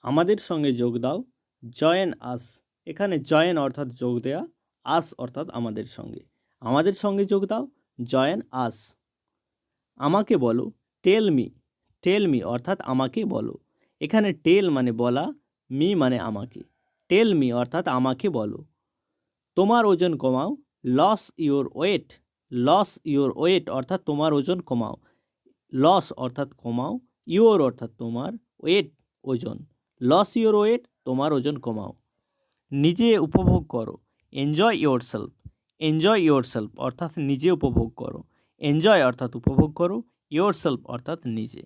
আমাদের সঙ্গে যোগ দাও, জয়েন আস। এখানে জয়েন অর্থাৎ যোগ দেয়া, আস অর্থাৎ আমাদের সঙ্গে। আমাদের সঙ্গে যোগ দাও, জয়েন আস। আমাকে বলো, টেল মি। টেল মি অর্থাৎ আমাকে বলো। এখানে টেল মানে বলা, মি মানে আমাকে। টেল মি অর্থাৎ আমাকে বলো। তোমার ওজন কমাও, lose your weight. Lose your weight অর্থাৎ তোমার ওজন কমাও। লস অর্থাৎ কমাও, ইওর অর্থাৎ তোমার, ওয়েট ওজন। লস ইওর ওয়েট, তোমার ওজন কমাও। নিজে উপভোগ করো, enjoy your self. Enjoy your self অর্থাৎ নিজে উপভোগ করো। এনজয় অর্থাৎ উপভোগ করো, ইয়োর সেলফ অর্থাৎ নিজে।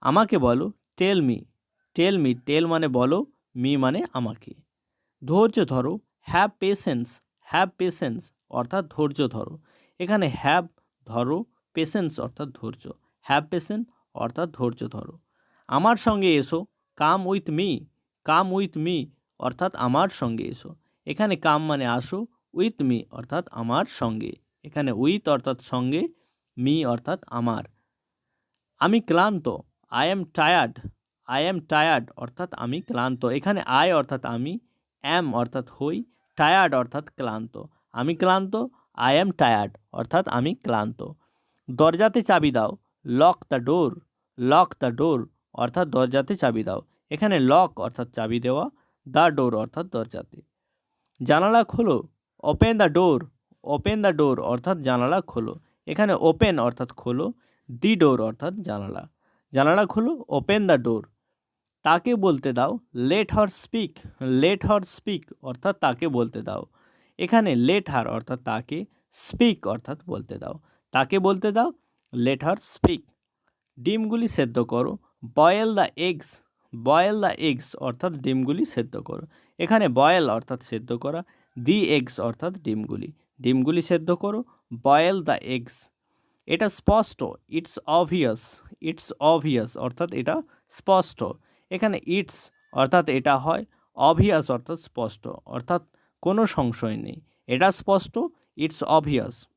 আমাকে বলো, টেল মি। টেল মি, টেল মানে বলো, মি মানে আমাকে। ধৈর্য ধরো, হ্যাভ পেশেন্স। হ্যাভ পেশেন্স অর্থাৎ ধৈর্য ধরো। এখানে হ্যাভ ধরো, পেশেন্স অর্থাৎ ধৈর্য। হ্যাভ পেশেন্স অর্থাৎ ধৈর্য ধরো। আমার সঙ্গে এসো, come with me. Come with me অর্থাৎ আমার সঙ্গে এসো। এখানে কাম মানে আসো, উইথ মি অর্থাৎ আমার সঙ্গে। এখানে উইথ অর্থাৎ সঙ্গে, মি অর্থাৎ আমার। আমি ক্লান্ত, I am tired. I am tired অর্থাৎ আমি ক্লান্ত। এখানে আই অর্থাৎ আমি, অ্যাম অর্থাৎ হই, টায়ার্ড অর্থাৎ ক্লান্ত। আমি ক্লান্ত, আই এম টায়ার্ড অর্থাৎ আমি ক্লান্ত। দরজাতে চাবি দাও, lock the door. Lock the door অর্থাৎ দরজাতে চাবি দাও। এখানে লক অর্থাৎ চাবি দেওয়া, দ্য ডোর অর্থাৎ দরজাতে। জানালা খোলো, open the door. Open the door অর্থাৎ জানালা খোলো। এখানে ওপেন অর্থাৎ খোলো, দি ডোর অর্থাৎ জানালা। জানালা খোলো, ওপেন দ্য ডোর। তাকে বলতে দাও, let her speak. Let her speak অর্থাৎ তাকে বলতে দাও। এখানে লেট হার অর্থাৎ তাকে, স্পিক অর্থাৎ বলতে দাও। তাকে বলতে দাও, লেট হার স্পিক। ডিমগুলি সেদ্ধ করো, boil the eggs. Boil the eggs অর্থাৎ ডিমগুলি সেদ্ধ করো। এখানে বয়েল অর্থাৎ সেদ্ধ করা, দি এগস অর্থাৎ ডিমগুলি। ডিমগুলি সেদ্ধ করো, বয়েল দ্য এগস। এটা স্পষ্ট, ইটস অবভিয়াস। ইটস অবভিয়াস অর্থাৎ এটা স্পষ্ট। এখানে ইটস অর্থাৎ এটা হয়, অবভিয়াস অর্থাৎ স্পষ্ট অর্থাৎ কোনো সংশয় নেই। এটা স্পষ্ট, ইটস অবভিয়াস।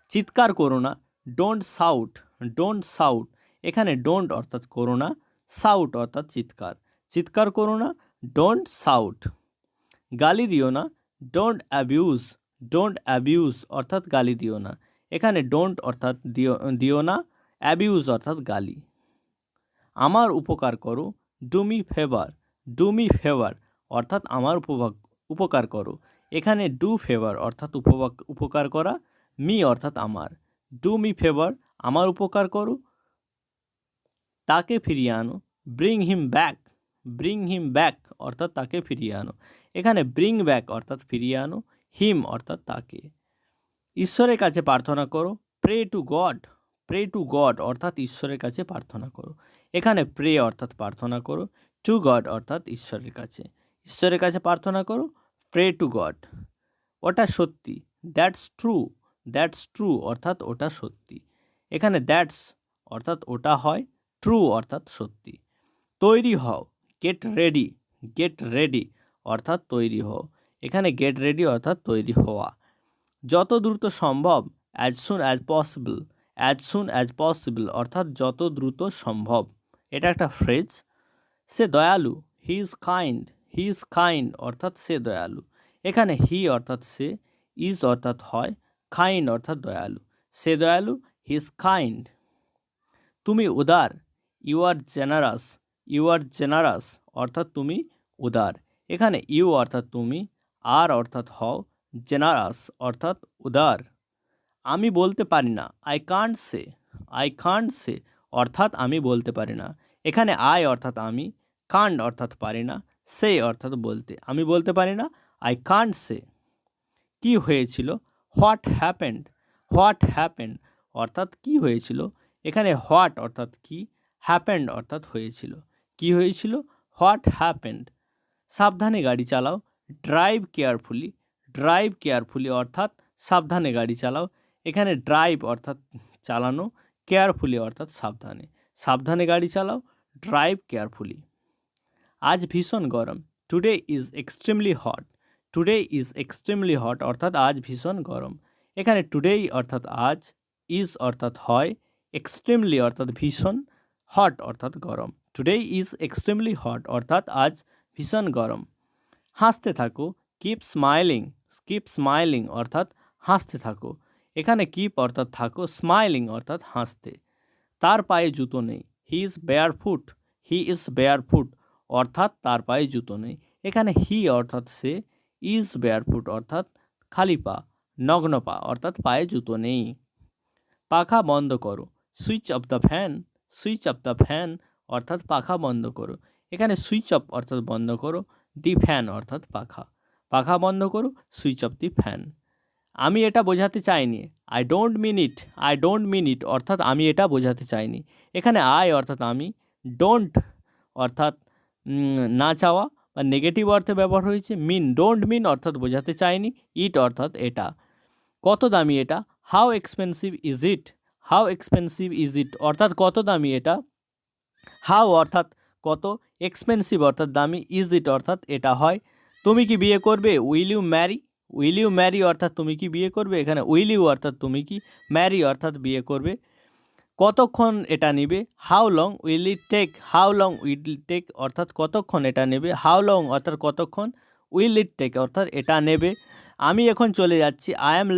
চিৎকার করো না, ডোন্ট সাউট। ডোন্ট সাউট, এখানে ডোন্ট অর্থাৎ করো না, সাউট অর্থাৎ চিৎকার। চিৎকার করো না, ডোন্ট সাউট। গালি দিও না, ডোন্ট অ্যাবিউজ। ডোন্ট অ্যাবিউজ অর্থাৎ গালি দিও না। এখানে ডোন্ট অর্থাৎ দিও না, অ্যাবিউজ অর্থাৎ গালি। আমার উপকার করো, do me favour. Do me favour অর্থাৎ আমার উপকার করো। এখানে ডু ফেভার অর্থাৎ উপকার করা, মি অর্থাৎ আমার। ডু মি ফেভার, আমার উপকার করো। তাকে ফিরিয়ে আনো, bring him back. Bring him back অর্থাৎ তাকে ফিরিয়ে আনো। এখানে ব্রিং ব্যাক অর্থাৎ ফিরিয়ে আনো, হিম অর্থাৎ তাকে। ঈশ্বরের কাছে প্রার্থনা করো, pray to God. Pray to God অর্থাৎ ঈশ্বরের কাছে প্রার্থনা করো। এখানে প্রে অর্থাৎ প্রার্থনা করো, টু গড অর্থাৎ ঈশ্বরের কাছে। ঈশ্বরের কাছে প্রার্থনা করো, প্রে টু গড। ওটা সত্যি, দ্যাটস ট্রু। দ্যাটস ট্রু অর্থাৎ ওটা সত্যি। এখানে দ্যাটস অর্থাৎ ওটা হয়, ট্রু অর্থাৎ সত্যি। তৈরি হও, গেট রেডি। গেট রেডি অর্থাৎ তৈরি হও। এখানে গেট রেডি অর্থাৎ তৈরি হওয়া। যত দ্রুত সম্ভব, as soon as possible. As soon as possible অর্থাৎ যত দ্রুত সম্ভব। এটা একটা ফ্রেজ। সে দয়ালু, he is kind. He is kind অর্থাৎ সে দয়ালু। এখানে হি অর্থাৎ সে, ইজ অর্থাৎ হয়, কাইন্ড অর্থাৎ দয়ালু। সে দয়ালু, হি ইজ কাইন্ড। তুমি উদার, you are generous. You are generous অর্থাৎ তুমি উদার। এখানে ইউ অর্থাৎ তুমি, আর অর্থাৎ হও, জেনারাস অর্থাৎ উদার। আমি বলতে পারি না, I can't say. I can't say অর্থাৎ আমি বলতে পারি না। এখানে আই অর্থাৎ আমি, কান্ট অর্থাৎ পারি না, সে অর্থাৎ বলতে। আমি বলতে পারি না, আই কান্ট সে। কি হয়েছিল, হোয়াট হ্যাপেন্ড। হোয়াট হ্যাপেন্ড অর্থাৎ কি হয়েছিল। এখানে হোয়াট অর্থাৎ কি, হ্যাপেন্ড অর্থাৎ হয়েছিল। কি হয়েছিল, হোয়াট হ্যাপেন্ড। সাবধানে গাড়ি চালাও, ড্রাইভ কেয়ারফুলি। ড্রাইভ কেয়ারফুলি অর্থাৎ সাবধানে গাড়ি চালাও। এখানে ড্রাইভ অর্থাৎ চালানো, কেয়ারফুলি অর্থাৎ সাবধানে। সাবধানে গাড়ি চালাও, ড্রাইভ কেয়ারফুলি। আজ ভীষণ গরম, today is extremely hot. Today is extremely hot অর্থাৎ আজ ভীষণ গরম। এখানে টুডেই অর্থাৎ আজ, ইজ অর্থাৎ হয়, এক্সট্রিমলি অর্থাৎ ভীষণ, হট অর্থাৎ গরম। টুডে ইজ এক্সট্রিমলি হট অর্থাৎ আজ ভীষণ গরম। হাসতে থাকো, কিপ স্মাইলিং অর্থাৎ হাসতে থাকো। এখানে কিপ অর্থাৎ থাকো, স্মাইলিং অর্থাৎ হাসতে। তার পায়ে জুতো নেই, হি ইজ বেয়ারফুট অর্থাৎ তার পায়ে জুতো নেই। এখানে হি অর্থাৎ সে, ইজ বেয়ারফুট অর্থাৎ খালি পা, নগ্ন পা অর্থাৎ পায়ে জুতো নেই। পাখা বন্ধ করো, সুইচ অফ দ্য ফ্যান অর্থাৎ পাখা বন্ধ করো। এখানে সুইচ অফ অর্থাৎ বন্ধ করো, দি ফ্যান অর্থাৎ পাখা। পাখা বন্ধ করো, সুইচ অফ দি ফ্যান। আমি এটা বোঝাতে চাইনি, আই ডোন্ট মিন ইট অর্থাৎ আমি এটা বোঝাতে চাইনি। এখানে আই অর্থাৎ আমি, ডোন্ট অর্থাৎ না চাওয়া বা নেগেটিভ অর্থে ব্যবহার হয়েছে। ডোন্ট মিন অর্থাৎ বোঝাতে চাইনি, ইট অর্থাৎ এটা। কত দামি এটা, হাউ এক্সপেন্সিভ ইজ ইট অর্থাৎ কত দামি এটা। হাউ অর্থাৎ কত, এক্সপেন্সিভ অর্থাৎ দামি, ইজ ইট অর্থাৎ এটা হয়। তুমি কি বিয়ে করবে, উইল ইউ ম্যারি অর্থাৎ তুমি কি বিয়ে করবে। এখানে উইল ইউ অর্থাৎ তুমি কি, ম্যারি অর্থাৎ বিয়ে করবে। কতক্ষণ এটা নেবে, how long will it take অর্থাৎ কতক্ষণ এটা নেবে। হাউ লং অর্থাৎ কতক্ষণ, উইল ইট টেক অর্থাৎ এটা নেবে। আমি এখন চলে যাচ্ছি, আই অ্যাম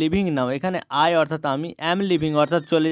লিভিং নাও এখানে আই অর্থাৎ আমি, অ্যাম লিভিং অর্থাৎ চলে